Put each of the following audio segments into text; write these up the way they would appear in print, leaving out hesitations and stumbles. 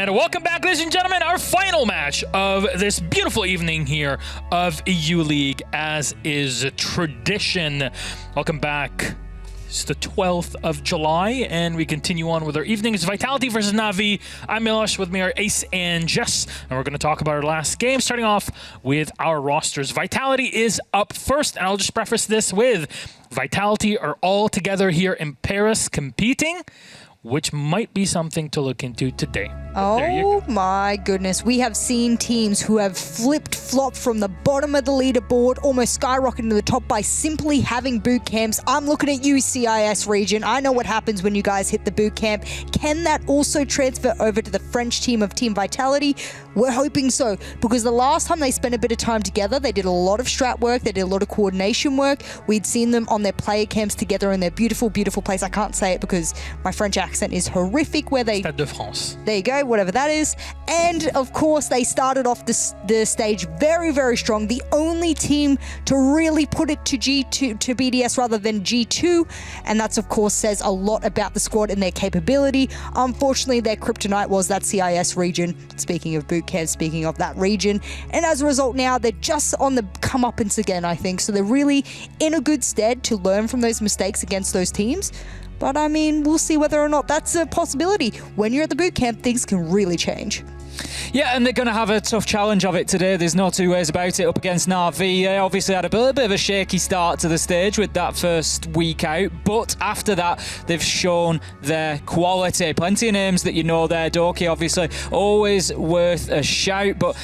And welcome back, ladies and gentlemen, our final match of this beautiful evening here of EU League, as is tradition. Welcome back. It's the 12th of July, and we continue on with our evening. It's Vitality versus Na'Vi. I'm Milosh, with me are Ace and Jess, and we're going to talk about our last game, starting off with our rosters. Vitality is up first, and I'll just preface this with Vitality are all together here in Paris competing, which might be something to look into today. Oh my goodness. We have seen teams who have flipped-flopped from the bottom of the leaderboard, almost skyrocketing to the top by simply having boot camps. I'm looking at you, CIS region. I know what happens when you guys hit the boot camp. Can that also transfer over to the French team of Team Vitality? We're hoping so, because the last time they spent a bit of time together, they did a lot of strat work, they did a lot of coordination work. We'd seen them on their player camps together in their beautiful, beautiful place. I can't say it because my French accent is horrific, where they... Stade de France. There you go, whatever that is. And of course, they started off the stage very, very strong. The only team to really put it to BDS rather than G2. And that's, of course, says a lot about the squad and their capability. Unfortunately, their kryptonite was that CIS region. Speaking of boot camp, speaking of that region. And as a result, now they're just on the comeuppance again, I think. So they're really in a good stead to learn from those mistakes against those teams. But I mean, we'll see whether or not that's a possibility. When you're at the boot camp, things can really change. Yeah, and they're going to have a tough challenge of it today. There's no two ways about it up against Na'Vi. They obviously had a little bit of a shaky start to the stage with that first week out, but after that, they've shown their quality. Plenty of names that you know there. Doki, obviously, always worth a shout, but...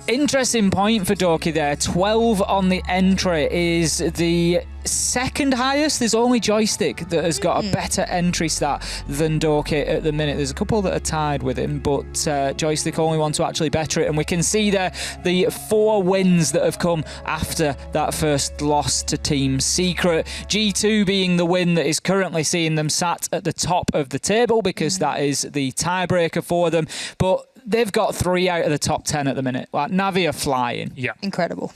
Interesting point for Doki there. 12 on the entry is the second highest. There's only Joystick that has got a better entry stat than Doki at the minute. There's a couple that are tied with him, but Joystick only want to actually better it. And we can see there the 4 wins that have come after that first loss to Team Secret. G2 being the win that is currently seeing them sat at the top of the table, because that is the tiebreaker for them. But they've got 3 out of the top 10 at the minute. Like, Na'Vi are flying. Yeah. Incredible.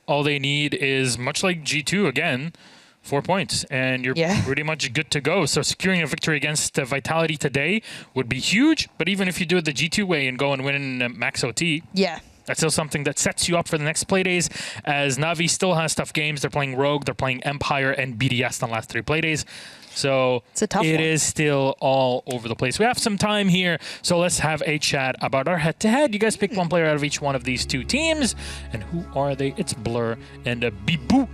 All they need is, much like G2 again, 4 points, and you're pretty much good to go. So securing a victory against Vitality today would be huge, but even if you do it the G2 way and go and win Max OT, that's still something that sets you up for the next Playdays, as Na'Vi still has tough games. They're playing Rogue, they're playing Empire, and BDS on the last 3 Playdays. So it is still all over the place. We have some time here, so let's have a chat about our head-to-head. You guys pick one player out of each one of these 2 teams. And who are they? It's Blur and Bibu.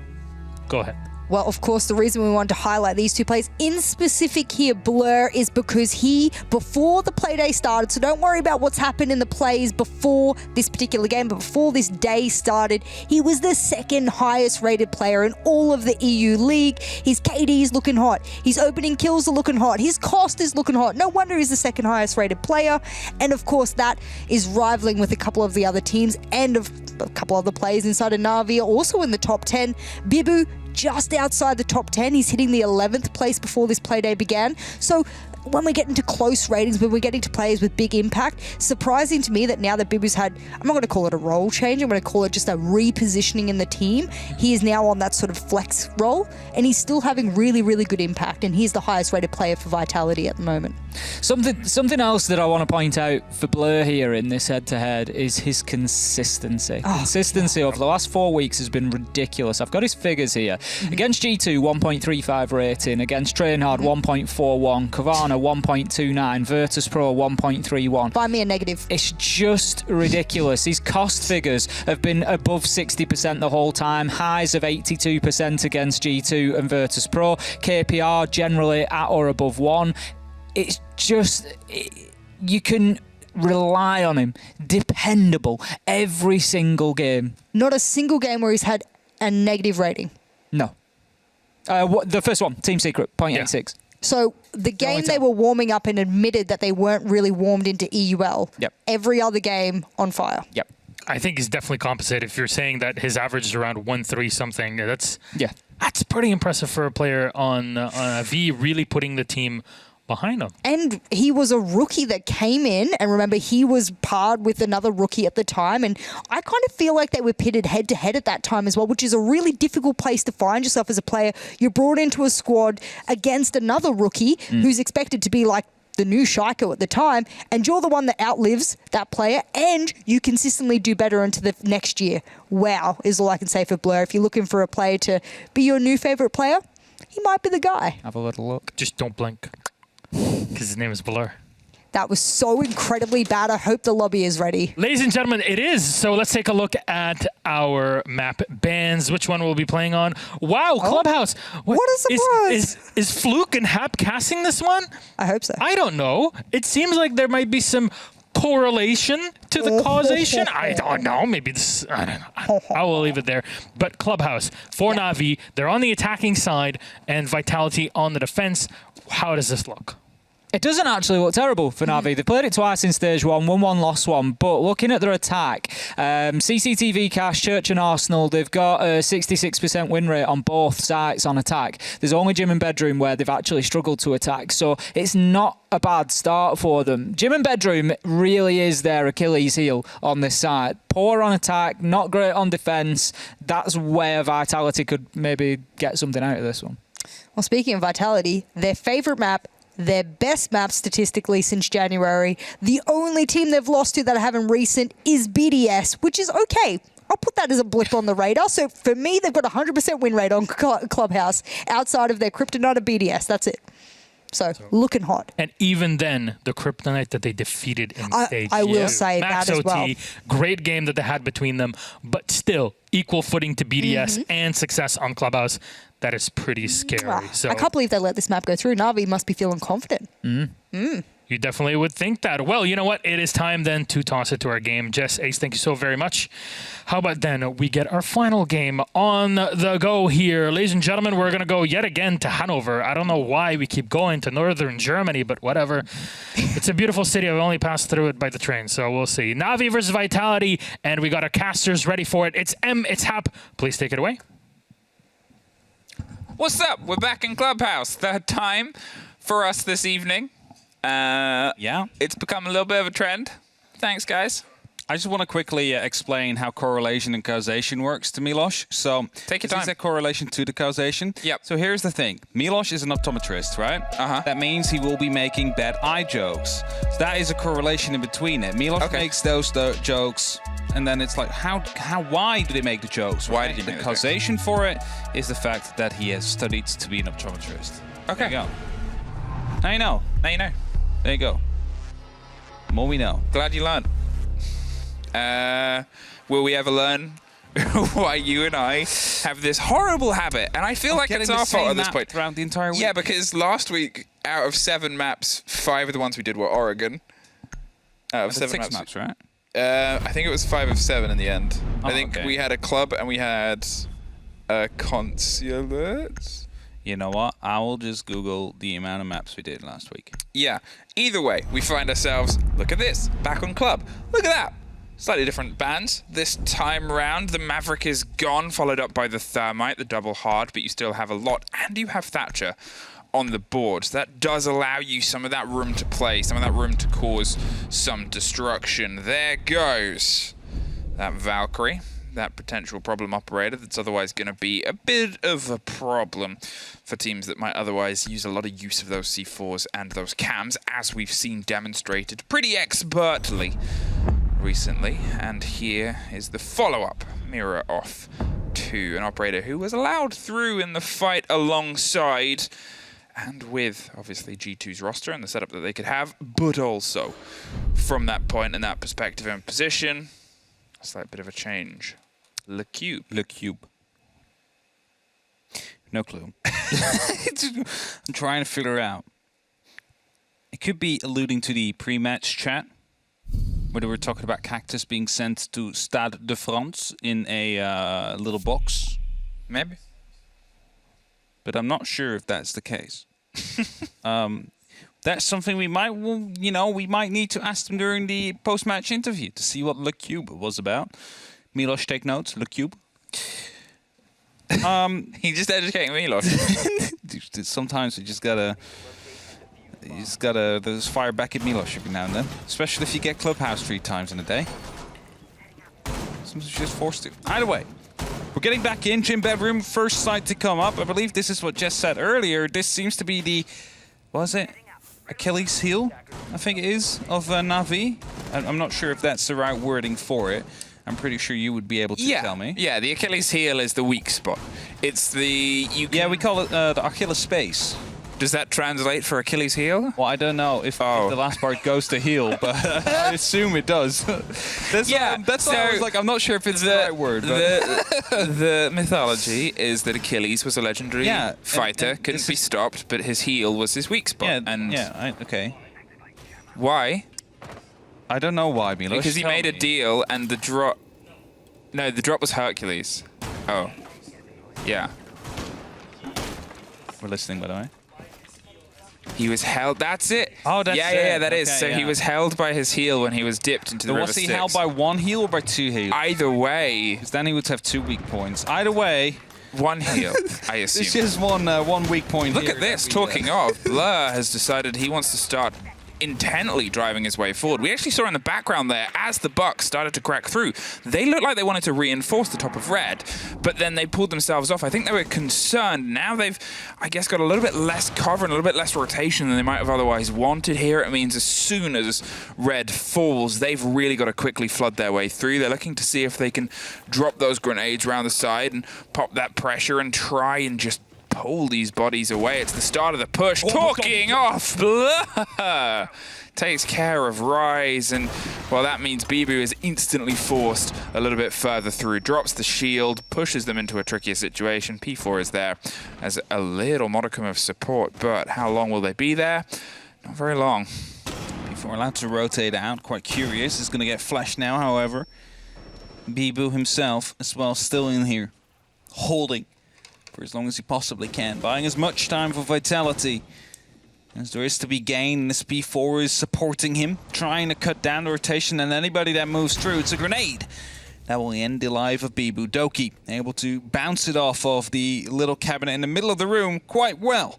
Go ahead. Well, of course, the reason we wanted to highlight these 2 players in specific here, Blur, is because he, before the Playday started, so don't worry about what's happened in the plays before this particular game, but before this day started, he was the 2nd highest rated player in all of the EU League. His KD is looking hot. His opening kills are looking hot. His cost is looking hot. No wonder he's the 2nd highest rated player. And of course, that is rivaling with a couple of the other teams, and of a couple of the players inside of Na'Vi are also in the top 10. Bibu, just outside the top 10. He's hitting the 11th place before this Playday began. So when we get into close ratings, when we're getting to players with big impact, surprising to me that now that Bibu's had, I'm not going to call it a role change, I'm going to call it just a repositioning in the team. He is now on that sort of flex role, and he's still having really, really good impact, and he's the highest rated player for Vitality at the moment. Something else that I want to point out for Blur here in this head-to-head is his consistency. Consistency over the last 4 weeks has been ridiculous. I've got his figures here. Against G2, 1.35 rating. Against Trainhard, 1.41. Kavana, 1.29. Virtus Pro, 1.31. Find me a negative. It's just ridiculous. His cost figures have been above 60% the whole time. Highs of 82% against G2 and Virtus Pro. KPR generally at or above 1. It's just, you can rely on him. Dependable every single game. Not a single game where he's had a negative rating. No. The first one, Team Secret, 0.86. So the game they were warming up and admitted that they weren't really warmed into EUL. Every other game on fire. I think he's definitely compensated. If you're saying that his average is around 1.3 something, that's pretty impressive for a player on V, really putting the team behind him. And he was a rookie that came in, and remember, he was parred with another rookie at the time, and I kind of feel like they were pitted head-to-head at that time as well, which is a really difficult place to find yourself as a player. You're brought into a squad against another rookie who's expected to be like the new Shaiko at the time, and you're the one that outlives that player, and you consistently do better into the next year. Wow, is all I can say for Blur. If you're looking for a player to be your new favorite player, he might be the guy. Have a little look. Just don't blink, because his name is Blur. That was so incredibly bad. I hope the lobby is ready. Ladies and gentlemen, it is. So let's take a look at our map bans. Which one we'll be playing on? Wow, Clubhouse. What a surprise. Is Fluke and Hap casting this one? I hope so. I don't know. It seems like there might be some correlation to the causation. I don't know. Maybe this. I don't know. I will leave it there. But Clubhouse for Na'Vi, they're on the attacking side and Vitality on the defense. How does this look? It doesn't actually look terrible for Na'Vi. They played it twice in stage one, won one, lost one. But looking at their attack, CCTV Cash, Church and Arsenal, they've got a 66% win rate on both sides on attack. There's only Gym and Bedroom where they've actually struggled to attack. So it's not a bad start for them. Gym and Bedroom really is their Achilles heel on this side. Poor on attack, not great on defence. That's where Vitality could maybe get something out of this one. Well, speaking of Vitality, their favourite map, their best map statistically since January. The only team they've lost to that I have in recent is BDS, which is okay. I'll put that as a blip on the radar. So for me, they've got 100% win rate on Clubhouse outside of their Kryptonite of BDS. That's it. So looking hot. And even then, the Kryptonite that they defeated in stage I will 2. say Max that as OT, well. Great game that they had between them, but still equal footing to BDS and success on Clubhouse. That is pretty scary. So I can't believe they let this map go through. Na'Vi must be feeling confident. You definitely would think that. Well, you know what? It is time then to toss it to our game. Jess, Ace, thank you so very much. How about then we get our final game on the go here. Ladies and gentlemen, we're going to go yet again to Hanover. I don't know why we keep going to northern Germany, but whatever. It's a beautiful city. I've only passed through it by the train, so we'll see. Na'Vi versus Vitality, and we got our casters ready for it. It's M, it's Hap. Please take it away. What's up? We're back in Clubhouse. Third time for us this evening. Yeah. It's become a little bit of a trend. Thanks, guys. I just want to quickly explain how correlation and causation works to Milos. So Take your this time. is a correlation to the causation. Yep. So here's the thing. Milos is an optometrist, right? Uh-huh. That means he will be making bad eye jokes. So that is a correlation in between it. Milos makes those jokes, and then it's like, why do they make the jokes? Why right? did he make the the causation for it is the fact that he has studied to be an optometrist. Okay. There you go. Now you know. Now you know. There you go. The more we know. Glad you learned. Will we ever learn why you and I have this horrible habit? And I feel like it's our fault at this point. Throughout the entire week. Yeah, because last week, out of 7 maps, 5 of the ones we did were Oregon. Out of 7 6 maps, right? I think it was 5 of 7 in the end. I think okay. we had a club and we had a consulate. You know what? I will just Google the amount of maps we did last week. Yeah. Either way, we find ourselves, look at this, back on club. Look at that. Slightly different bands. This time round, the Maverick is gone, followed up by the Thermite, the double hard, but you still have a lot. And you have Thatcher on the board. So that does allow you some of that room to play, some of that room to cause some destruction. There goes that Valkyrie, that potential problem operator that's otherwise going to be a bit of a problem for teams that might otherwise use a lot of use of those C4s and those cams, as we've seen demonstrated pretty expertly recently. And here is the follow-up mirror off to an operator who was allowed through in the fight alongside and with obviously G2's roster and the setup that they could have, but also from that point and that perspective and position, a slight bit of a change. Le Cube. Le Cube. No clue. I'm trying to figure out. It could be alluding to the pre-match chat, where they were talking about Cactus being sent to Stade de France in a little box. Maybe. But I'm not sure if that's the case. That's something we might, we might need to ask them during the post-match interview to see what Le Cube was about. Milos, take notes. Le Cube. He just educating me, Lord. Sometimes you just gotta just fire back at Milos every now and then, especially if you get Clubhouse 3 times in a day. Sometimes you're just forced to. Either way, we're getting back in. Gym Bedroom, first site to come up. I believe this is what Jess said earlier. This seems to be the, what was it? Achilles heel, I think it is, of Na'Vi. I'm not sure if that's the right wording for it. I'm pretty sure you would be able to tell me. Yeah, the Achilles heel is the weak spot. It's the... Yeah, we call it the Achilles space. Does that translate for Achilles heel? Well, I don't know if the last part goes to heel, but I assume it does. That's why I was like, I'm not sure if it's the right word. The mythology is that Achilles was a legendary fighter, couldn't be stopped, but his heel was his weak spot. Okay. Why? I don't know why, Milos. Because he made a deal and the drop... No, the drop was Hercules. Oh. Yeah. We're listening, by the way. He was held. That's it. Oh, that's it. Yeah, that is. So he was held by his heel when he was dipped into the river Was he Styx. held by one heel or by two heels? Either way. Because then he would have 2 weak points. Either way. One heel, I assume. It's just one weak point. Look at this. Talking of, Blur has decided he wants to start intently driving his way forward. We actually saw in the background there, as the Bucks started to crack through, they looked like they wanted to reinforce the top of red, but then they pulled themselves off. I think they were concerned. Now they've, I guess, got a little bit less cover and a little bit less rotation than they might have otherwise wanted here. It means as soon as red falls, they've really got to quickly flood their way through. They're looking to see if they can drop those grenades around the side and pop that pressure and try and just pull these bodies away. It's the start of the push. Talking off, Blur takes care of Rise, and well, that means Bibu is instantly forced a little bit further through. Drops the shield, pushes them into a trickier situation. P4 is there as a little modicum of support, but how long will they be there? Not very long. P4 allowed to rotate out. Quite curious. Is going to get flashed now, however. Bibu himself as well, still in here, holding for as long as he possibly can, buying as much time for Vitality as there is to be gained. This P4 is supporting him, trying to cut down the rotation, and anybody that moves through, it's a grenade. That will end the life of Bibu. Doki able to bounce it off of the little cabinet in the middle of the room quite well.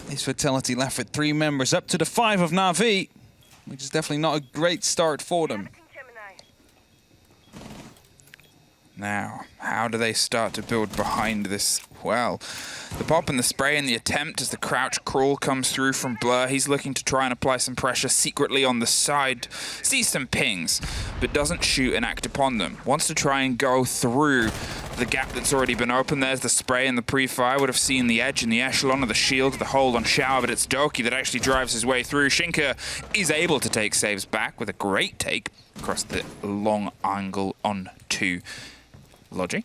This Vitality left with 3 members, up to the 5 of Na'Vi, which is definitely not a great start for them. Now, how do they start to build behind this? Well, the pop and the spray and the attempt as the crouch crawl comes through from Blur. He's looking to try and apply some pressure secretly on the side. Sees some pings, but doesn't shoot and act upon them. Wants to try and go through the gap that's already been opened. There's the spray and the pre-fire. Would have seen the edge and the echelon of the shield, the hold on Shower, but it's Doki that actually drives his way through. Shinka is able to take saves back with a great take across the long angle onto Logi.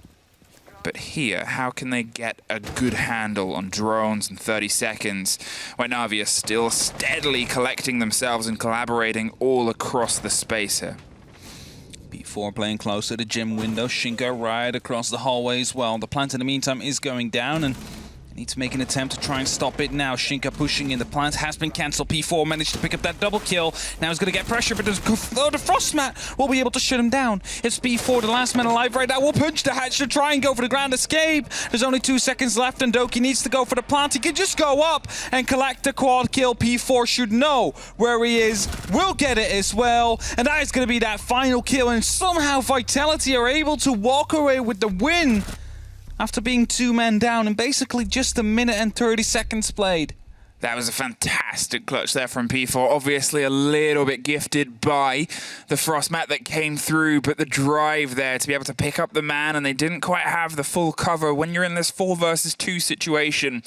But here, how can they get a good handle on drones in 30 seconds when Na'Vi are still steadily collecting themselves and collaborating all across the space here? P4 playing close to the gym window. Shinka right across the hallway as well. The plant in the meantime is going down, and need to make an attempt to try and stop it now. Shinka pushing in. The plant has been cancelled. P4 managed to pick up that double kill. Now he's going to get pressure, but the Frostmat will be able to shut him down. It's P4, the last man alive right now, will punch the hatch to try and go for the ground escape. There's only 2 seconds left, and Doki needs to go for the plant. He can just go up and collect the quad kill. P4 should know where he is. Will get it as well. And that is going to be that final kill, and somehow Vitality are able to walk away with the win after being 2 men down in basically just 1 minute and 30 seconds played. That was a fantastic clutch there from P4. Obviously a little bit gifted by the Frostmat that came through, but the drive there to be able to pick up the man, and they didn't quite have the full cover. When you're in this 4 versus 2 situation,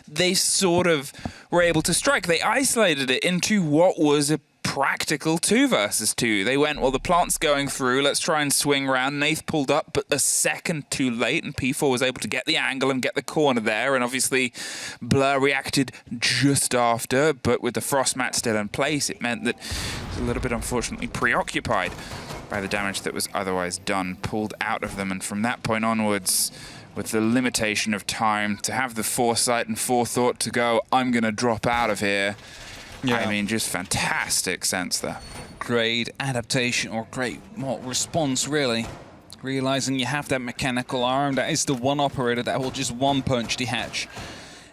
they sort of were able to strike. They isolated it into what was a practical 2 versus 2. They went, well, the plant's going through, let's try and swing round. Nath pulled up, but a second too late, and P4 was able to get the angle and get the corner there, and obviously Blur reacted just after, but with the Frostmat still in place, it meant that it was a little bit unfortunately preoccupied by the damage that was otherwise done, pulled out of them, and from that point onwards, with the limitation of time, to have the foresight and forethought to go, I'm going to drop out of here. Yeah. I mean, just fantastic sense there. Great adaptation, or great response, really. Realizing you have that mechanical arm, that is the one operator that will just one-punch the hatch.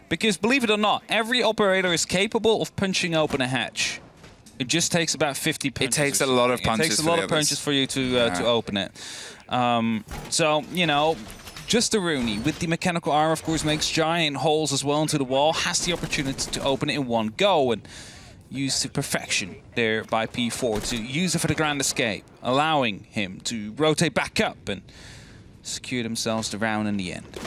Because, believe it or not, every operator is capable of punching open a hatch. It just takes about 50 punches. It takes a lot of punches. It takes a lot of punches for you to open it. So, you know, Just a Rooney with the mechanical armor, of course, makes giant holes as well into the wall, has the opportunity to open it in one go, and used to perfection there by P4 to use it for the grand escape, allowing him to rotate back up and secure themselves the round in the end.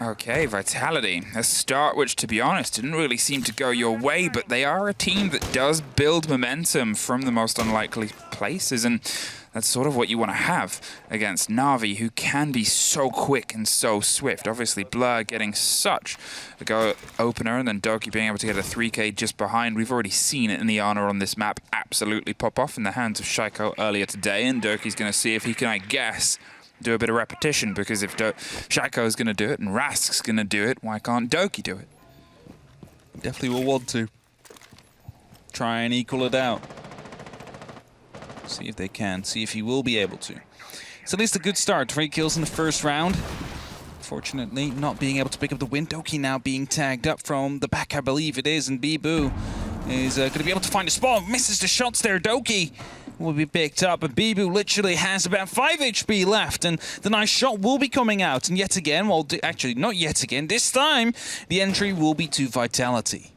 Okay, Vitality. A start which, to be honest, didn't really seem to go your way, but they are a team that does build momentum from the most unlikely places, and that's sort of what you want to have against Na'Vi, who can be so quick and so swift. Obviously, Blur getting such a go opener, and then Doki being able to get a 3K just behind. We've already seen it in the Honor on this map absolutely pop off in the hands of Shaiko earlier today, and Doki's going to see if he can, I guess, do a bit of repetition, because if Shaiko's going to do it and Rask's going to do it, why can't Doki do it? Definitely will want to try and equal it out. See if they can, see if he will be able to. It's at least a good start. 3 kills in the first round. Fortunately, not being able to pick up the win. Doki now being tagged up from the back, I believe it is, and Bibu is going to be able to find a spot. Misses the shots there. Doki will be picked up, but Bibu literally has about 5 HP left, and the nice shot will be coming out. And yet again, well, actually, not yet again, this time, the entry will be to Vitality.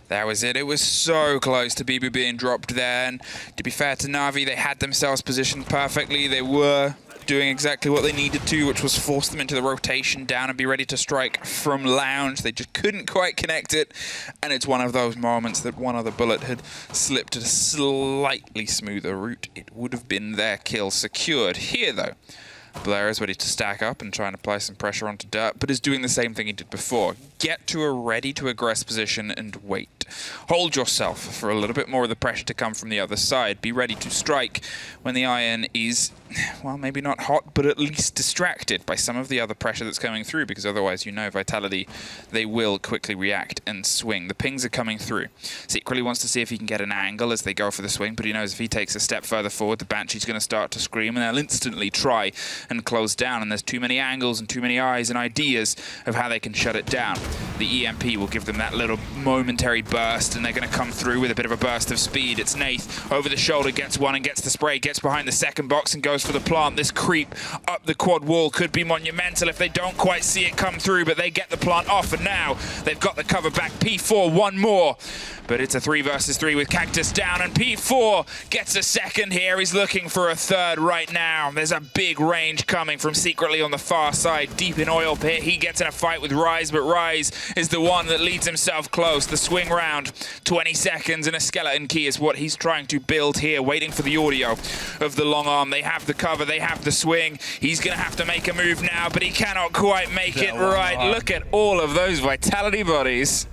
That was it. It was so close to Bibu being dropped there. And to be fair to Na'Vi, they had themselves positioned perfectly. They were doing exactly what they needed to, which was force them into the rotation down and be ready to strike from lounge. They just couldn't quite connect it. And it's one of those moments that one other bullet had slipped at a slightly smoother route. It would have been their kill secured. Here, though, Blair is ready to stack up and try and apply some pressure onto Dirt, but is doing the same thing he did before. Get to a ready to aggress position and wait. Hold yourself for a little bit more of the pressure to come from the other side. Be ready to strike when the iron is, well, maybe not hot, but at least distracted by some of the other pressure that's coming through, because otherwise, you know, Vitality, they will quickly react and swing. The pings are coming through. Secretly wants to see if he can get an angle as they go for the swing, but he knows if he takes a step further forward, the Banshee's going to start to scream, and they'll instantly try and close down, and there's too many angles and too many eyes and ideas of how they can shut it down. The EMP will give them that little momentary burst, and they're going to come through with a bit of a burst of speed. It's Nath over the shoulder, gets one and gets the spray, gets behind the second box and goes for the plant. This creep up the quad wall could be monumental if they don't quite see it come through, but they get the plant off, and now they've got the cover back. P4, one more, but it's a 3 versus 3 with Cactus down, and P4 gets a second here. He's looking for a third right now. There's a big range coming from Secretly on the far side, deep in Oil Pit. He gets in a fight with Rise, but Rise is the one that leads himself close. The swing round, 20 seconds, and a skeleton key is what he's trying to build here, waiting for the audio of the long arm. They have the cover, they have the swing. He's going to have to make a move now, but he cannot quite make it right. Look at all of those Vitality bodies.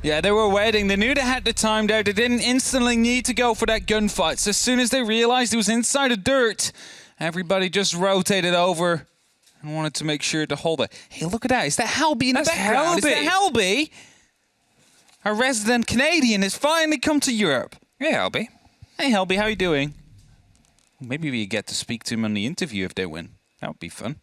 Yeah, they were waiting. They knew they had the time there. They didn't instantly need to go for that gunfight. So as soon as they realized it was inside the dirt, everybody just rotated over and wanted to make sure to hold it. Hey, look at that. Is that Helby in the background? Is that Helby? Our resident Canadian has finally come to Europe. Hey, Helby. Hey, Helby, how you doing? Maybe we get to speak to him on the interview if they win. That would be fun.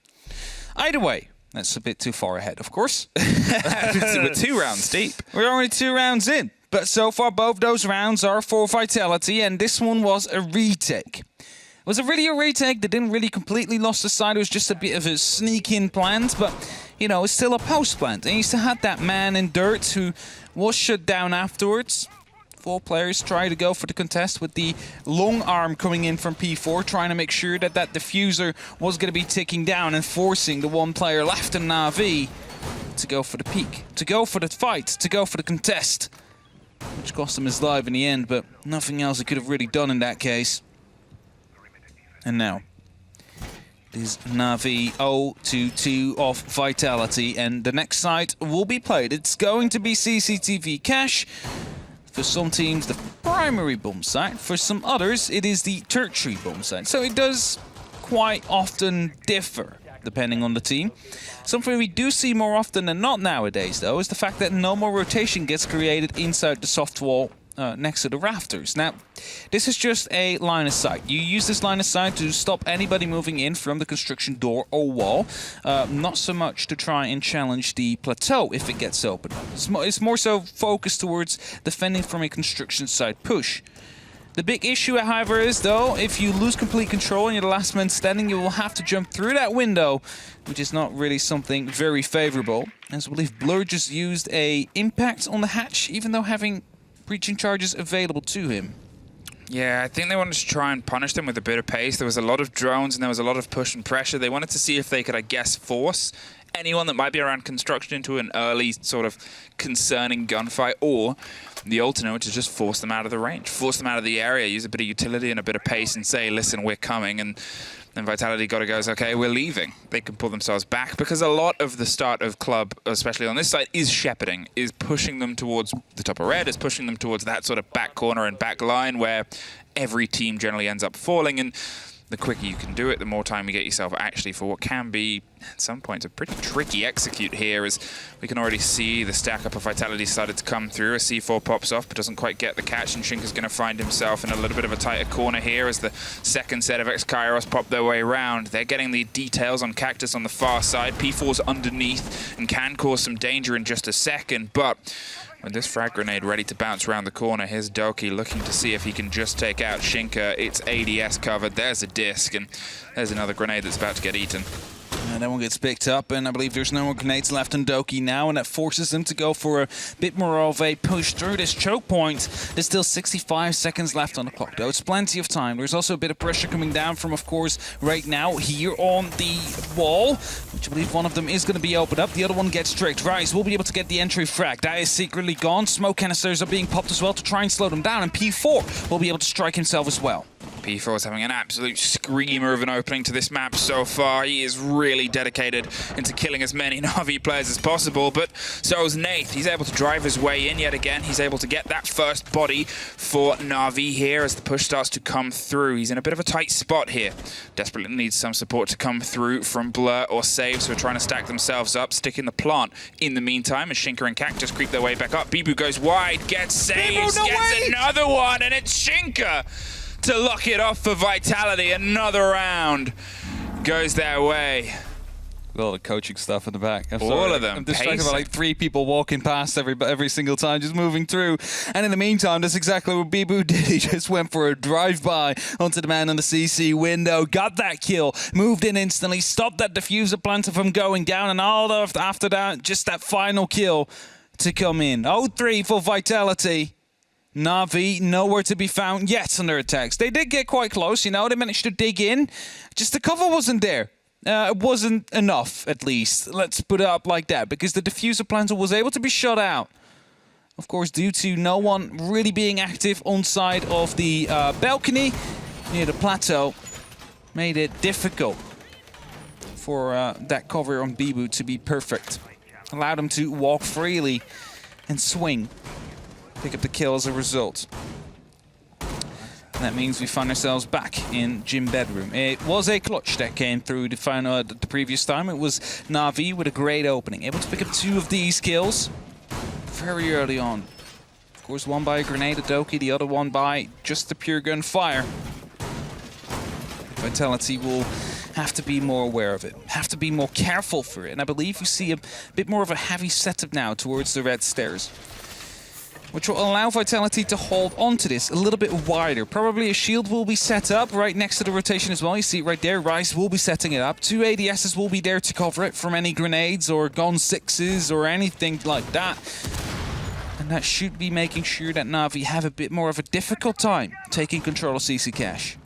Either way, that's a bit too far ahead, of course. We're 2 rounds deep. We're only 2 rounds in. But so far, both those rounds are for Vitality, and this one was a retake. It was really a retake. They didn't really completely lost the side. It was just a bit of a sneak-in plant, but, you know, it's still a post plant. And you still had that man in dirt who was shut down afterwards. 4 players try to go for the contest with the long arm coming in from P4, trying to make sure that that diffuser was going to be ticking down and forcing the 1 player left in Na'Vi to go for the peak, to go for the fight, to go for the contest, which cost him his life in the end, but nothing else he could have really done in that case. And now, it is Na'Vi 0-2 of Vitality, and the next site will be played. It's going to be CCTV Cache. For some teams, the primary bomb site. For some others, it is the tertiary bomb site. So it does quite often differ, depending on the team. Something we do see more often than not nowadays, though, is the fact that no more rotation gets created inside the soft wall next to the rafters. Now, this is just a line of sight. You use this line of sight to stop anybody moving in from the construction door or wall, not so much to try and challenge the plateau if it gets open. It's more so focused towards defending from a construction site push. The big issue, however, is, though, if you lose complete control and you're the last man standing, you will have to jump through that window, which is not really something very favorable. As I believe Blur just used a impact on the hatch, even though having breaching charges available to him. Yeah, I think they wanted to try and punish them with a bit of pace. There was a lot of drones and there was a lot of push and pressure. They wanted to see if they could, I guess, force anyone that might be around construction into an early sort of concerning gunfight, or the alternate, which is just force them out of the range, force them out of the area, use a bit of utility and a bit of pace and say, listen, we're coming. And then Vitality goes, okay, we're leaving. They can pull themselves back because a lot of the start of club, especially on this side, is shepherding, is pushing them towards the top of red, is pushing them towards that sort of back corner and back line where every team generally ends up falling. And the quicker you can do it, the more time you get yourself actually for what can be, at some points, a pretty tricky execute here, as we can already see the stack up of Vitality started to come through. A C4 pops off, but doesn't quite get the catch, and Shinka's going to find himself in a little bit of a tighter corner here as the second set of X-Kairos pop their way around. They're getting the details on Cactus on the far side. P4's underneath and can cause some danger in just a second, but with this frag grenade ready to bounce around the corner, here's Doki looking to see if he can just take out Shinka. It's ADS covered. There's a disc, and there's another grenade that's about to get eaten. And that one gets picked up, and I believe there's no more grenades left on Doki now, and that forces them to go for a bit more of a push through this choke point. There's still 65 seconds left on the clock, though. It's plenty of time. There's also a bit of pressure coming down from, of course, right now here on the wall, which I believe one of them is going to be opened up. The other one gets tricked. Rise will be able to get the entry frag. That is secretly gone. Smoke canisters are being popped as well to try and slow them down, and P4 will be able to strike himself as well. P4 is having an absolute screamer of an opening to this map so far. He is really dedicated into killing as many Na'Vi players as possible, but so is Nath. He's able to drive his way in yet again. He's able to get that first body for Na'Vi here as the push starts to come through. He's in a bit of a tight spot here. Desperately needs some support to come through from Blur or Saves, who are trying to stack themselves up, sticking the plant. In the meantime, as Shinka and Cactus creep their way back up, Bibu goes wide, gets Saves, gets another one, and it's Shinka to lock it off for Vitality. Another round goes their way. All the coaching stuff in the back. All of them. I'm distracted by like 3 people walking past every single time, just moving through. And in the meantime, that's exactly what Bibu did. He just went for a drive-by onto the man on the CC window, got that kill, moved in instantly, stopped that diffuser planter from going down, and all after that, just that final kill to come in. 0-3 for Vitality. Na'Vi nowhere to be found yet under attacks. They did get quite close, you know, they managed to dig in. Just the cover wasn't there. It wasn't enough, at least. Let's put it up like that, because the diffuser planter was able to be shot out. Of course, due to no one really being active on side of the balcony near the plateau, made it difficult for that cover on Bibu to be perfect. Allowed him to walk freely and swing. Pick up the kill as a result. And that means we find ourselves back in gym bedroom. It was a clutch that came through the final the previous time. It was Na'Vi with a great opening, able to pick up 2 of these kills very early on. Of course, one by a grenade at Doki, the other one by just the pure gunfire. Vitality will have to be more aware of it, have to be more careful for it. And I believe you see a bit more of a heavy setup now towards the red stairs, which will allow Vitality to hold onto this a little bit wider. Probably a shield will be set up right next to the rotation as well. You see it right there. Rise will be setting it up. 2 ADSs will be there to cover it from any grenades or Gon 6s or anything like that. And that should be making sure that Na'Vi have a bit more of a difficult time taking control of CC Cash.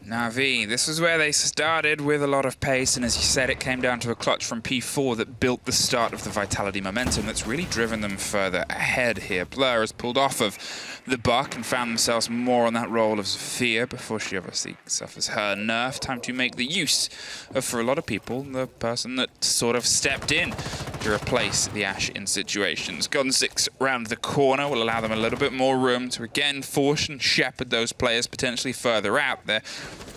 Na'Vi, this is where they started with a lot of pace, and as you said, it came down to a clutch from P4 that built the start of the Vitality momentum that's really driven them further ahead here. Blur has pulled off of the buck and found themselves more on that role of Zofia before she obviously suffers her nerf. Time to make the use of, for a lot of people, the person that sort of stepped in to replace the Ashe in situations. Gon 6 round the corner will allow them a little bit more room to again force and shepherd those players potentially further out there.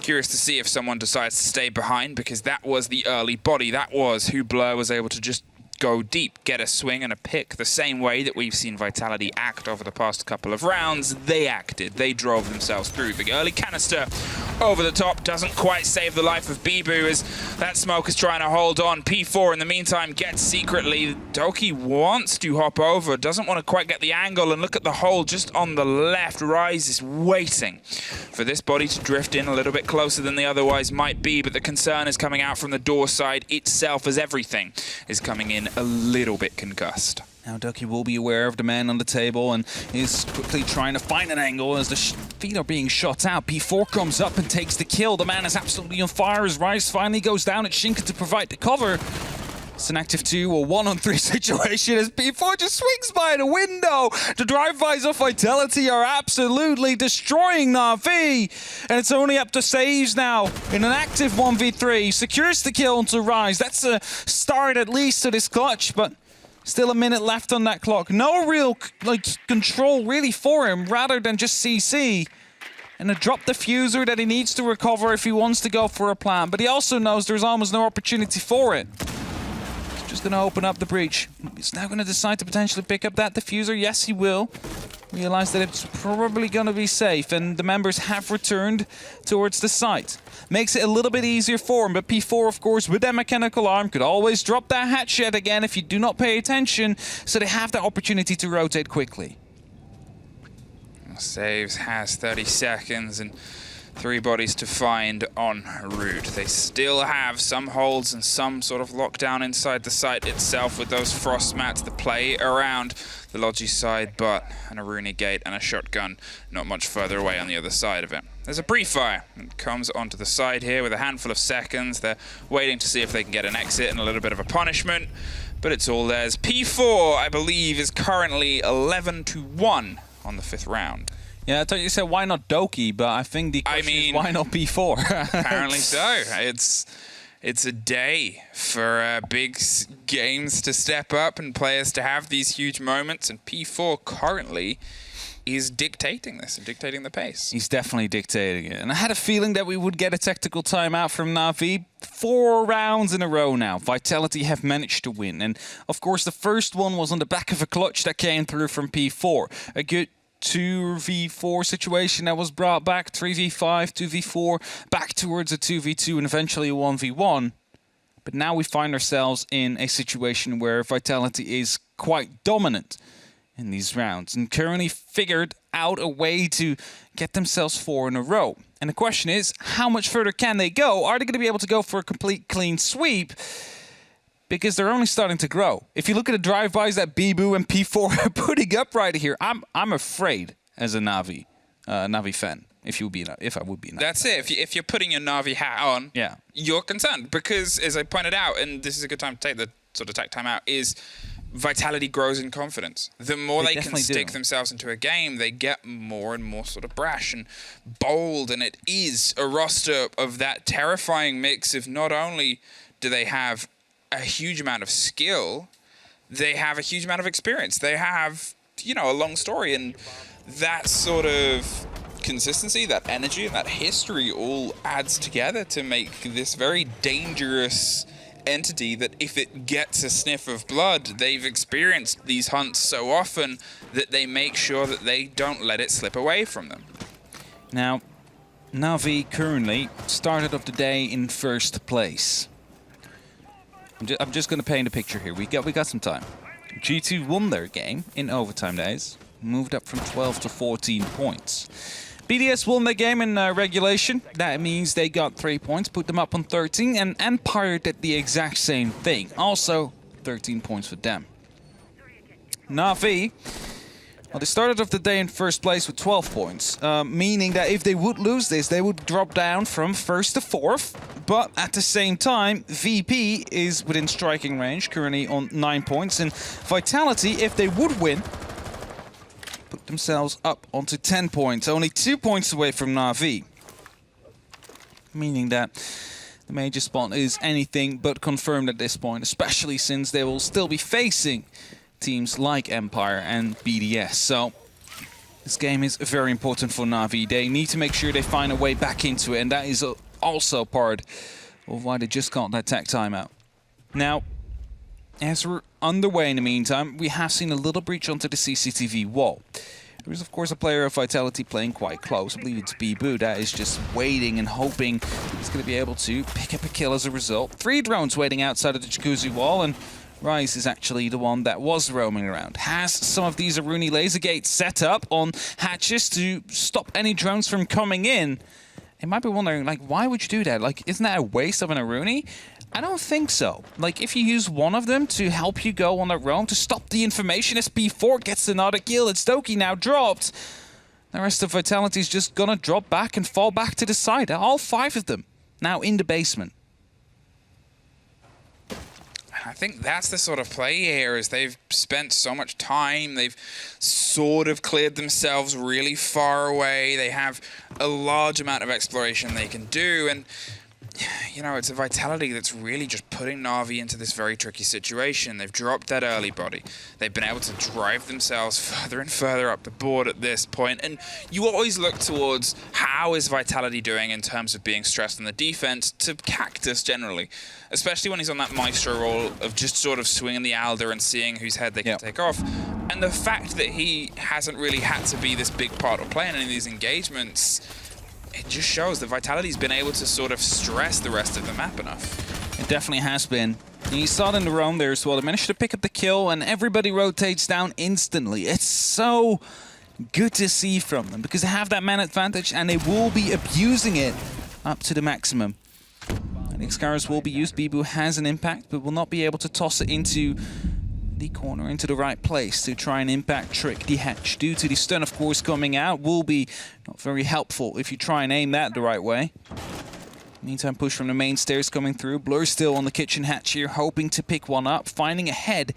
Curious to see if someone decides to stay behind, because that was the early body. That was who Blur was able to just go deep, get a swing and a pick, the same way that we've seen Vitality act over the past couple of rounds. They acted. They drove themselves through. The early canister over the top doesn't quite save the life of Bibu as that smoke is trying to hold on. P4 in the meantime gets secretly. Doki wants to hop over, doesn't want to quite get the angle, and look at the hole just on the left. Rise is waiting for this body to drift in a little bit closer than they otherwise might be, but the concern is coming out from the door side itself as everything is coming in a little bit concussed. Now Doki will be aware of the man on the table and is quickly trying to find an angle as the feet are being shot out. P4 comes up and takes the kill. The man is absolutely on fire as Rise finally goes down at Shinka to provide the cover. It's an active 2 or 1-on-3 situation as P4 just swings by the window. The drive-bys of Vitality are absolutely destroying Na'Vi. And it's only up to saves now in an active 1v3. Secures the kill onto Rise. That's a start at least to this clutch, but still a minute left on that clock. No real control really for him rather than just CC. And a drop diffuser that he needs to recover if he wants to go for a plan. But he also knows there's almost no opportunity for it. Just going to open up the breach. He's now going to decide to potentially pick up that diffuser. Yes, he will. Realize that it's probably going to be safe, and the members have returned towards the site. Makes it a little bit easier for him, but P4, of course, with that mechanical arm, could always drop that hatch yet again if you do not pay attention, so they have the opportunity to rotate quickly. Saves has 30 seconds and 3 bodies to find en route. They still have some holds and some sort of lockdown inside the site itself with those frost mats that play around the Logi side, but an Aruni gate and a shotgun not much further away on the other side of it. There's a pre-fire that comes onto the side here with a handful of seconds. They're waiting to see if they can get an exit and a little bit of a punishment, but it's all theirs. P4, I believe, is currently 11-1 on the 5th round. Yeah, I thought you said why not Doki, but I think the question is why not P4? Apparently so. It's a day for big games to step up and players to have these huge moments, and P4 currently is dictating this and dictating the pace. He's definitely dictating it. And I had a feeling that we would get a tactical timeout from Na'Vi. 4 rounds in a row now. Vitality have managed to win. And of course, the first one was on the back of a clutch that came through from P4. A good 2v4 situation that was brought back, 3v5, 2v4, back towards a 2v2 and eventually a 1v1. But now we find ourselves in a situation where Vitality is quite dominant in these rounds and currently figured out a way to get themselves 4 in a row. And the question is, how much further can they go? Are they going to be able to go for a complete clean sweep? Because they're only starting to grow. If you look at the drive-bys that Bibu and P4 are putting up right here, I'm afraid as a Na'Vi fan. If I would be. That's it. If you're putting your Na'Vi hat on, yeah, you're concerned because, as I pointed out, and this is a good time to take the sort of tech time out, is Vitality grows in confidence. The more they can stick themselves into a game, they get more and more sort of brash and bold, and it is a roster of that terrifying mix of not only do they have a huge amount of skill, they have a huge amount of experience. They have, a long story, and that sort of consistency, that energy, and that history all adds together to make this very dangerous entity that if it gets a sniff of blood, they've experienced these hunts so often that they make sure that they don't let it slip away from them. Now, Na'Vi currently started off the day in 1st place. I'm just going to paint a picture here. We got some time. G2 won their game in overtime days, moved up from 12 to 14 points. BDS won their game in regulation. That means they got 3 points, put them up on 13, and Empire did the exact same thing. Also, 13 points for them. Na'Vi, well, they started off the day in 1st place with 12 points, meaning that if they would lose this, they would drop down from 1st to 4th. But at the same time, VP is within striking range, currently on 9 points. And Vitality, if they would win, put themselves up onto 10 points, only 2 points away from Na'Vi. Meaning that the major spot is anything but confirmed at this point, especially since they will still be facing teams like Empire and BDS. So this game is very important for Na'Vi. They need to make sure they find a way back into it, and that is also part of why they just got that tech timeout. Now, As we're underway in the meantime, we have seen a little breach onto the CCTV wall. There is, of course, a player of Vitality playing quite close. I believe it's Bibu that is just waiting and hoping he's going to be able to pick up a kill as a result. 3 drones waiting outside of the jacuzzi wall, and Rise is actually the one that was roaming around. Has some of these Aruni laser gates set up on hatches to stop any drones from coming in. You might be wondering, like, why would you do that? Like, isn't that a waste of an Aruni? I don't think so. Like, if you use one of them to help you go on a roam to stop the information, SP4 gets another kill. It's Doki now dropped. The rest of Vitality is just gonna drop back and fall back to the side. All 5 of them now in the basement. I think that's the sort of play here, is they've spent so much time, they've sort of cleared themselves really far away, they have a large amount of exploration they can do, and you know, it's a Vitality that's really just putting Na'Vi into this very tricky situation. They've dropped that early body. They've been able to drive themselves further and further up the board at this point. And you always look towards how is Vitality doing in terms of being stressed on the defense to Cactus generally, especially when he's on that Maestro role of just sort of swinging the Alder and seeing whose head they can take off. And the fact that he hasn't really had to be this big part of playing any of these engagements, it just shows that Vitality's been able to sort of stress the rest of the map enough. It definitely has been. And you saw it in the roam there as well. They managed to pick up the kill and everybody rotates down instantly. It's so good to see from them because they have that man advantage and they will be abusing it up to the maximum. And Xcaris will be used. Bibu has an impact but will not be able to toss it into the corner, into the right place to try and impact trick the hatch. Due to the stun, of course, coming out will be not very helpful if you try and aim that the right way. Meantime, push from the main stairs coming through. Blur still on the kitchen hatch here, hoping to pick one up, finding a head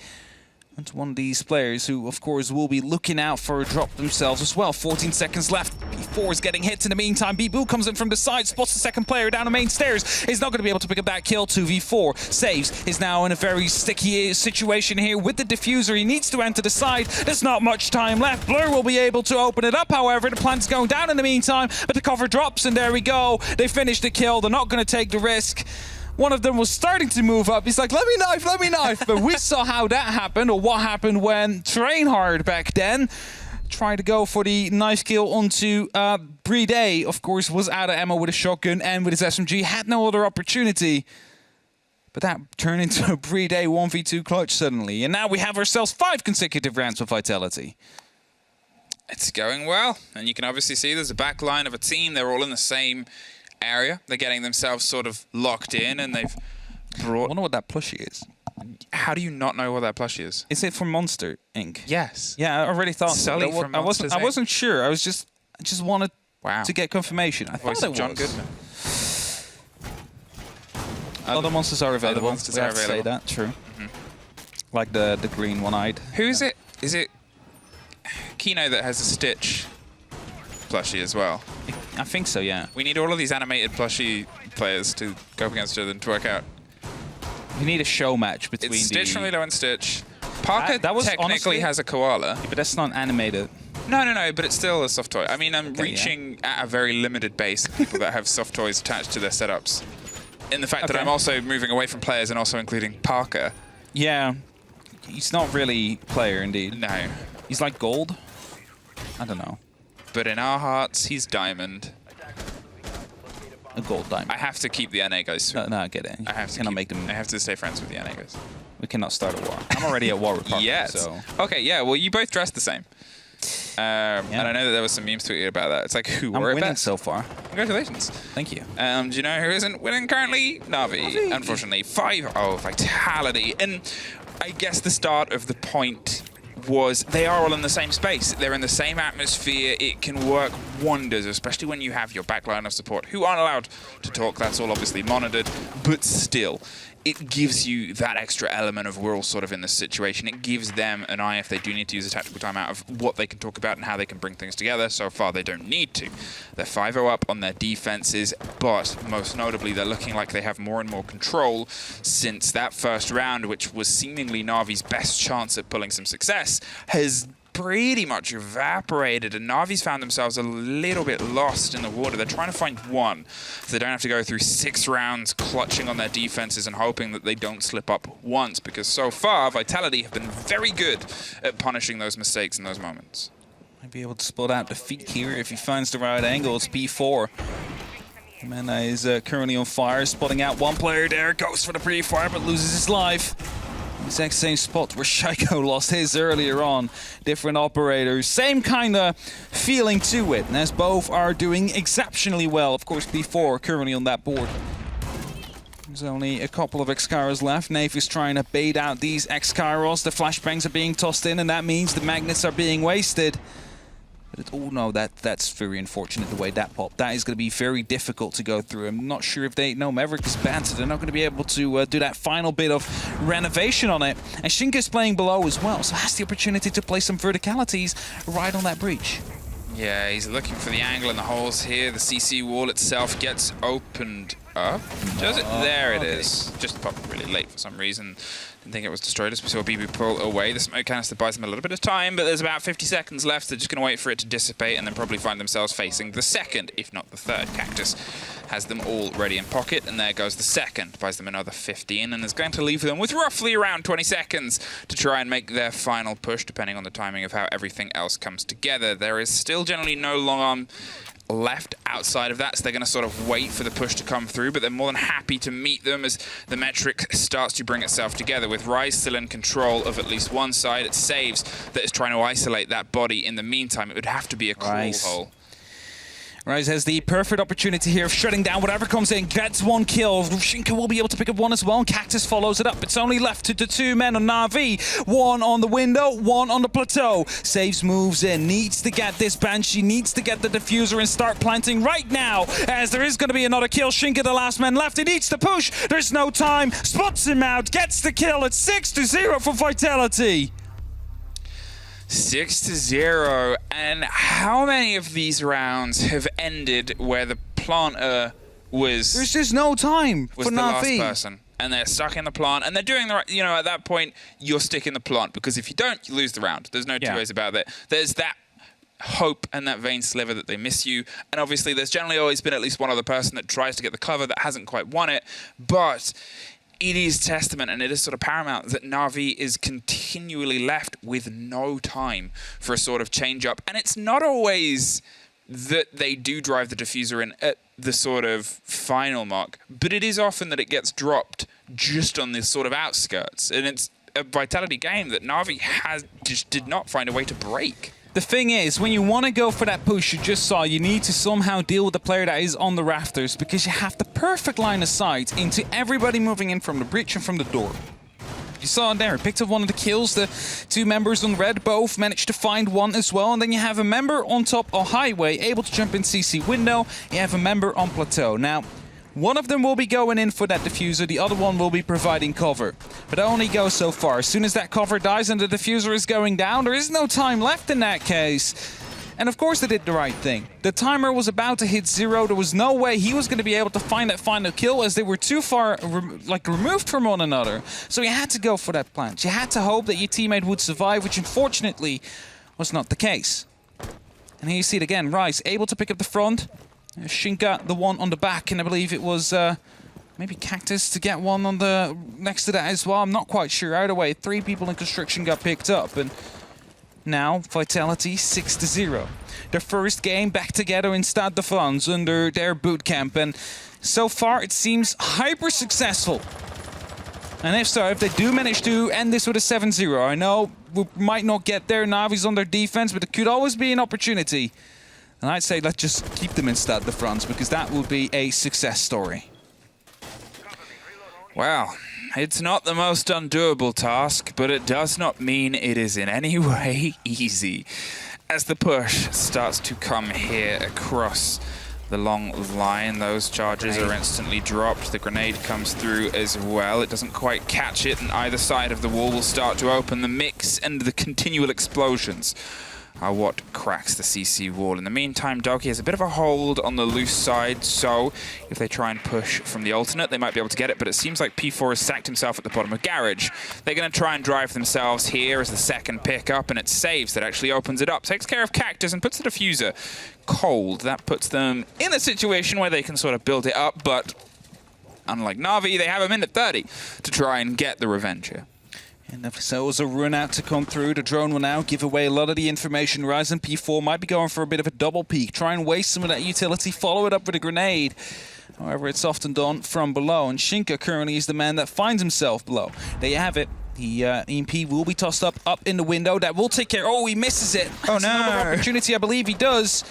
onto one of these players who, of course, will be looking out for a drop themselves as well. 14 seconds left. B4 is getting hits in the meantime. Bibu comes in from the side, spots the second player down the main stairs. Is not going to be able to pick up that kill. 2v4 saves. Is now in a very sticky situation here with the diffuser. He needs to enter the side. There's not much time left. Blur will be able to open it up. However, the plant's going down in the meantime, but the cover drops, and there we go. They finish the kill. They're not going to take the risk. One of them was starting to move up. He's like, let me knife. But we saw how that happened, or what happened when Trainhard back then tried to go for the knife kill onto Playday. Of course, was out of ammo with a shotgun and with his SMG. Had no other opportunity. But that turned into a Playday 1v2 clutch suddenly. And now we have ourselves 5 consecutive rounds of Vitality. It's going well. And you can obviously see there's a back line of a team. They're all in the same area. They're getting themselves sort of locked in, and they've brought... I wonder what that plushie is. How do you not know what that plushie is? Is it from Monster Inc? Yes. Yeah, I already thought Sully so. from I wasn't sure. I just wanted to get confirmation. I thought it was John Goodman. Other monsters are available. Other monsters are available. Say that, true. Like the green one-eyed. Who is it? Is it Kino that has a Stitch plushie as well? I think so, yeah. We need all of these animated plushie players to go up against each other and to work out. We need a show match between It's Stitch from Lilo and Stitch. Parker that was technically honestly has a koala. But that's not animated. No, but it's still a soft toy. I mean, I'm reaching at a very limited base of people that have soft toys attached to their setups. In the fact that I'm also moving away from players and also including Parker. Yeah. He's not really player, indeed. No. He's like gold? I don't know. But in our hearts, he's diamond. A gold diamond. I have to keep the NA guys. No, I get it. I have to make them. I have to stay friends with the NA guys. We cannot start a war. I'm already at war with Parker, Yes. so. Okay, yeah, well, you both dress the same. And I know that there was some memes tweeted about that. It's like, who wore it winning best? so far. Congratulations. Thank you. Do you know who isn't winning currently? Na'Vi. Unfortunately. 5-0 Vitality. And I guess the start of the point was they are all in the same space. They're in the same atmosphere. It can work wonders, especially when you have your backline of support who aren't allowed to talk. That's all obviously monitored, but still, it gives you that extra element of we're all sort of in this situation. It gives them an eye if they do need to use a tactical timeout of what they can talk about and how they can bring things together. So far, they don't need to. They're 5-0 up on their defenses, but most notably, they're looking like they have more and more control since that first round, which was seemingly Na'Vi's best chance at pulling some success, has pretty much evaporated, and Na'Vi's found themselves a little bit lost in the water. They're trying to find one, so they don't have to go through 6 rounds clutching on their defenses and hoping that they don't slip up once, because so far, Vitality have been very good at punishing those mistakes in those moments. Might be able to spot out defeat here if he finds the right angle. It's B4. Mena is currently on fire, spotting out one player there, goes for the pre-fire but loses his life. Exact same spot where Shaiko lost his earlier on. Different operators, same kind of feeling to it, and as both are doing exceptionally well. Of course, B4 currently on that board. There's only a couple of X-Kairos left. Nave is trying to bait out these X-Kairos. The flashbangs are being tossed in, and that means the magnets are being wasted. But oh no, that's very unfortunate the way that popped. That is going to be very difficult to go through. I'm not sure if they know Maverick is banned, so they're not going to be able to do that final bit of renovation on it. And Shinka is playing below as well, so has the opportunity to play some verticalities right on that breach. Yeah, he's looking for the angle and the holes here. The CC wall itself gets opened up. Does it? There it is. Just popped really late for some reason. Didn't think it was destroyed as we saw BB pull away. The smoke canister buys them a little bit of time, but there's about 50 seconds left. They're just going to wait for it to dissipate and then probably find themselves facing the second, if not the third. Cactus has them all ready in pocket, and there goes the second. Buys them another 15, and is going to leave them with roughly around 20 seconds to try and make their final push, depending on the timing of how everything else comes together. There is still generally no long arm left outside of that, so they're going to sort of wait for the push to come through, but they're more than happy to meet them as the metric starts to bring itself together. With Rise still in control of at least one side, it's Saves that is trying to isolate that body. In the meantime, it would have to be a crawl hole. Rise has the perfect opportunity here of shutting down whatever comes in, gets one kill. Shinka will be able to pick up one as well, and Cactus follows it up. It's only left to the 2 men on Na'Vi. One on the window, one on the plateau. Saves moves in, needs to get this Banshee, needs to get the diffuser and start planting right now, as there is going to be another kill. Shinka, the last man left, he needs to push. There's no time, spots him out, gets the kill. It's 6-0 for Vitality. 6-0, and how many of these rounds have ended where the planter was... There's just no time was for the last Na'Vi. person, and they're stuck in the plant, and they're doing the right... You know, at that point, you're sticking the plant, because if you don't, you lose the round. There's no two ways about it. There's that hope and that vain sliver that they miss you, and obviously there's generally always been at least one other person that tries to get the cover that hasn't quite won it, but... It is testament, and it is sort of paramount, that Na'Vi is continually left with no time for a sort of change-up. And it's not always that they do drive the diffuser in at the sort of final mark, but it is often that it gets dropped just on this sort of outskirts. And it's a Vitality game that Na'Vi just did not find a way to break. The thing is, when you want to go for that push you just saw, you need to somehow deal with the player that is on the rafters, because you have the perfect line of sight into everybody moving in from the breach and from the door. You saw it there, picked up one of the kills. The 2 members on red both managed to find one as well, and then you have a member on top of highway able to jump in CC window. You have a member on plateau. Now, one of them will be going in for that diffuser, the other one will be providing cover. But it only goes so far. As soon as that cover dies and the diffuser is going down, there is no time left in that case. And of course they did the right thing. The timer was about to hit 0. There was no way he was going to be able to find that final kill, as they were too far removed from one another. So you had to go for that plant. You had to hope that your teammate would survive, which unfortunately was not the case. And here you see it again. Rice able to pick up the front. Shinka, the one on the back, and I believe it was maybe Cactus to get one on the next to that as well. I'm not quite sure. Either way, 3 people in construction got picked up, and now Vitality 6-0. Their first game back together in Stade de France under their boot camp, and so far it seems hyper successful. And if so, if they do manage to end this with a 7-0, I know we might not get there. Na'Vi's on their defense, but it could always be an opportunity. And I'd say let's just keep them in Stade de France, because that will be a success story. Well, it's not the most undoable task, but it does not mean it is in any way easy. As the push starts to come here across the long line, those charges are instantly dropped. The grenade comes through as well. It doesn't quite catch it, and either side of the wall will start to open. The mix and the continual explosions are what cracks the CC wall. In the meantime, Doki has a bit of a hold on the loose side, so if they try and push from the alternate, they might be able to get it, but it seems like P4 has sacked himself at the bottom of Garage. They're going to try and drive themselves here as the second pickup, and it's Saves that actually opens it up, takes care of Cactus, and puts the diffuser cold. That puts them in a situation where they can sort of build it up, but unlike Na'Vi, they have a minute 30 to try and get the revenge here. And if so, was a run out to come through. The drone will now give away a lot of the information. Ryzen P4 might be going for a bit of a double peek. Try and waste some of that utility, follow it up with a grenade. However, it's often done from below, and Shinka currently is the man that finds himself below. There you have it. The EMP will be tossed up in the window. That will take care. Oh, he misses it. Oh, no. Another opportunity, I believe he does,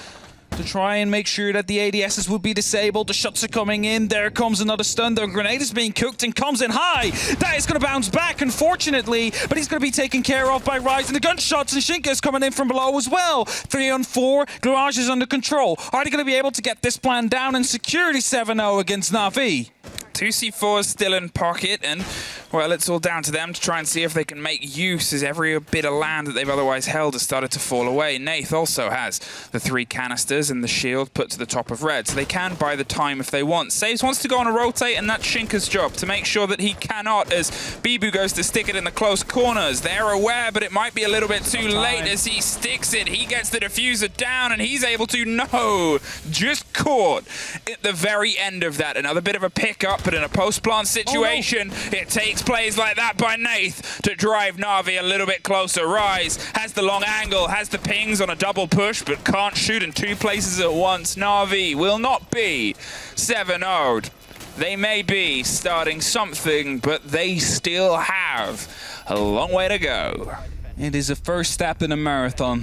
to try and make sure that the ADSs would be disabled. The shots are coming in. There comes another stun. The grenade is being cooked and comes in high. That is going to bounce back, unfortunately, but he's going to be taken care of by Ryzen. The gunshots, and Shinka is coming in from below as well. 3 on 4. Garage is under control. Are they going to be able to get this plan down and secure the 7-0 against Na'Vi? 2C4 is still in pocket, and, well, it's all down to them to try and see if they can make use, as every bit of land that they've otherwise held has started to fall away. Nath also has the 3 canisters and the shield put to the top of red, so they can buy the time if they want. Saves wants to go on a rotate, and that's Shinka's job to make sure that he cannot, as Bibu goes to stick it in the close corners. They're aware, but it might be a little bit too late as he sticks it. He gets the diffuser down, and he's able to, no, just caught at the very end of that. Another bit of a pickup, but in a post-plant situation, it takes plays like that by Nath to drive Na'Vi a little bit closer. Rise has the long angle, has the pings on a double push, but can't shoot in 2 places at once. Na'Vi will not be 7-0'd. They may be starting something, but they still have a long way to go. It is a first step in a marathon,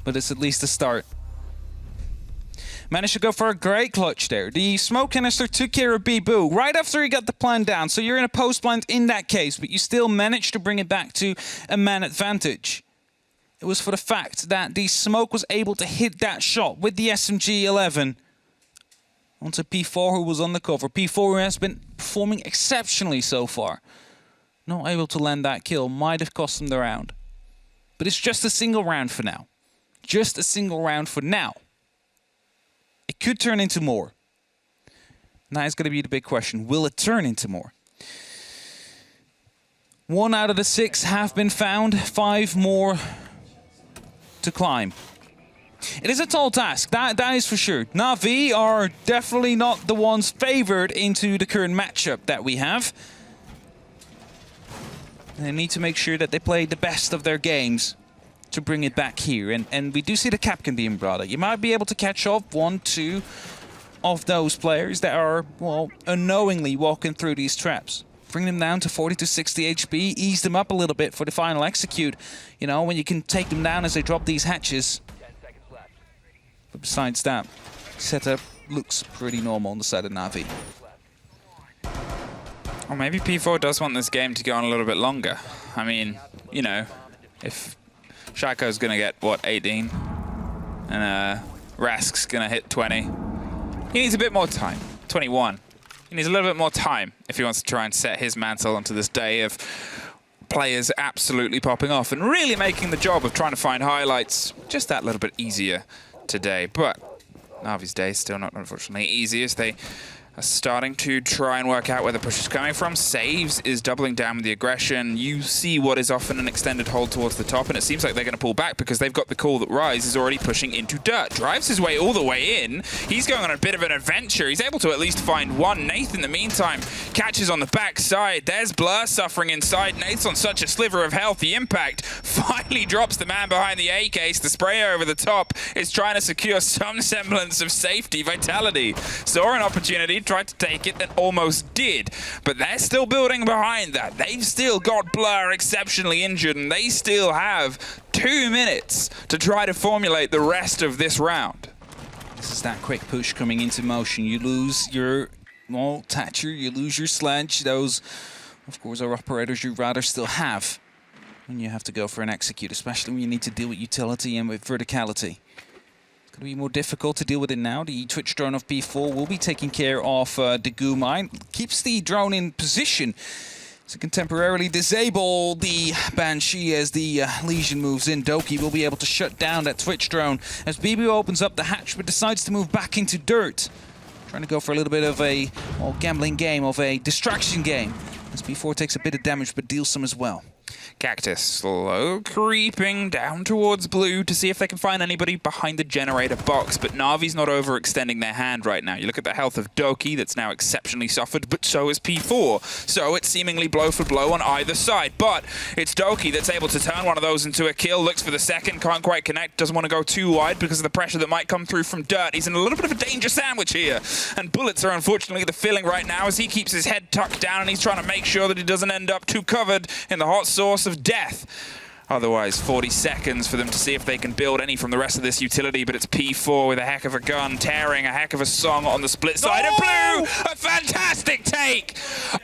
but it's at least a start. Managed to go for a great clutch there. The smoke canister took care of Bibu right after he got the plan down, so you're in a post plant in that case, but you still managed to bring it back to a man advantage. It was for the fact that the smoke was able to hit that shot with the SMG-11 onto P4, who was on the cover. P4, who has been performing exceptionally so far. Not able to land that kill, might have cost him the round. But it's just a single round for now. Just a single round for now. It could turn into more. Now is going to be the big question. Will it turn into more? 1 out of the 6 have been found. 5 more to climb. It is a tall task. That is for sure. Na'Vi are definitely not the ones favored into the current matchup that we have. They need to make sure that they play the best of their games to bring it back here, and we do see the captain being brought up. You might be able to catch up 1, 2 of those players that are, well, unknowingly walking through these traps. Bring them down to 40 to 60 HP, ease them up a little bit for the final execute. You know, when you can take them down as they drop these hatches. But besides that, setup looks pretty normal on the side of Na'Vi. Or maybe P4 does want this game to go on a little bit longer. I mean, you know, if Shaco's gonna get, what, 18? And Rask's gonna hit 20. He needs a bit more time. 21. He needs a little bit more time if he wants to try and set his mantle onto this day of players absolutely popping off and really making the job of trying to find highlights just that little bit easier today. But Na'Vi's day is still not, unfortunately, easy as they are starting to try and work out where the push is coming from. Saves is doubling down with the aggression. You see what is often an extended hold towards the top, and it seems like they're going to pull back because they've got the call that Rise is already pushing into dirt. Drives his way all the way in. He's going on a bit of an adventure. He's able to at least find one. Nath, in the meantime, catches on the backside. There's Blur suffering inside. Nath's on such a sliver of health. The impact finally drops the man behind the A case. The sprayer over the top is trying to secure some semblance of safety. Vitality saw an opportunity, tried to take it, and almost did. But they're still building behind that. They've still got Blur exceptionally injured, and they still have 2 minutes to try to formulate the rest of this round. This is that quick push coming into motion. You lose your, well, Thatcher, you lose your sledge. Those, of course, are operators you'd rather still have when you have to go for an execute, especially when you need to deal with utility and with verticality. It's going to be more difficult to deal with it now. The Twitch drone of P4 will be taking care of the goo mine. Keeps the drone in position So can temporarily disable the Banshee as the Legion moves in. Doki will be able to shut down that Twitch drone as BBO opens up the hatch but decides to move back into dirt. Trying to go for a little bit of a gambling game, of a distraction game. As B4 takes a bit of damage but deals some as well. Cactus slow creeping down towards blue to see if they can find anybody behind the generator box, but Na'Vi's not overextending their hand right now. You look at the health of Doki, that's now exceptionally suffered, but so is P4. So it's seemingly blow for blow on either side, but it's Doki that's able to turn one of those into a kill, looks for the second, can't quite connect, doesn't want to go too wide because of the pressure that might come through from dirt. He's in a little bit of a danger sandwich here, and bullets are unfortunately the feeling right now as he keeps his head tucked down and he's trying to make sure that he doesn't end up too covered in the hot sauce of death. Otherwise, 40 seconds for them to see if they can build any from the rest of this utility, but it's P4 with a heck of a gun, tearing a heck of a song on the split side of blue. A fantastic take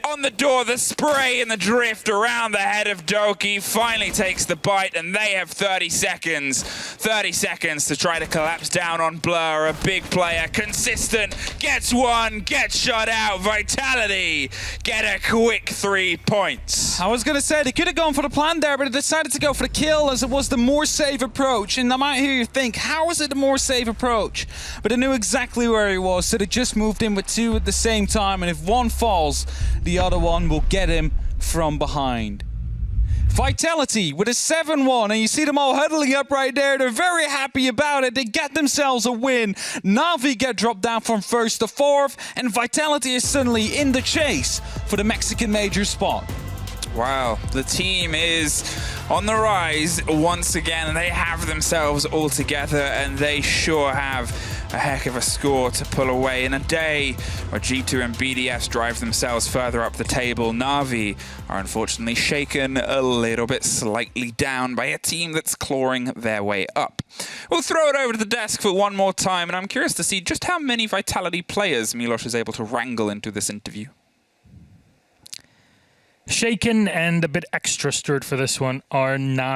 on the door. The spray and the drift around the head of Doki finally takes the bite, and they have 30 seconds. 30 seconds to try to collapse down on Blur. A big player, consistent, gets one, gets shut out. Vitality get a quick 3 points. I was going to say, they could have gone for the plan there, but they decided to go for the kill as it was the more safe approach. And I might hear you think, how is it the more safe approach? But they knew exactly where he was, so they just moved in with two at the same time. And if one falls, the other one will get him from behind. Vitality with a 7-1, and you see them all huddling up right there. They're very happy about it. They get themselves a win. Na'Vi get dropped down from 1st to 4th, and Vitality is suddenly in the chase for the Mexican major spot. Wow, the team is on the rise once again, and they have themselves all together, and they sure have a heck of a score to pull away in a day where G2 and BDS drive themselves further up the table. Na'Vi are unfortunately shaken a little bit slightly down by a team that's clawing their way up. We'll throw it over to the desk for one more time, and I'm curious to see just how many Vitality players Milos is able to wrangle into this interview. Shaken and a bit extra stirred for this one are not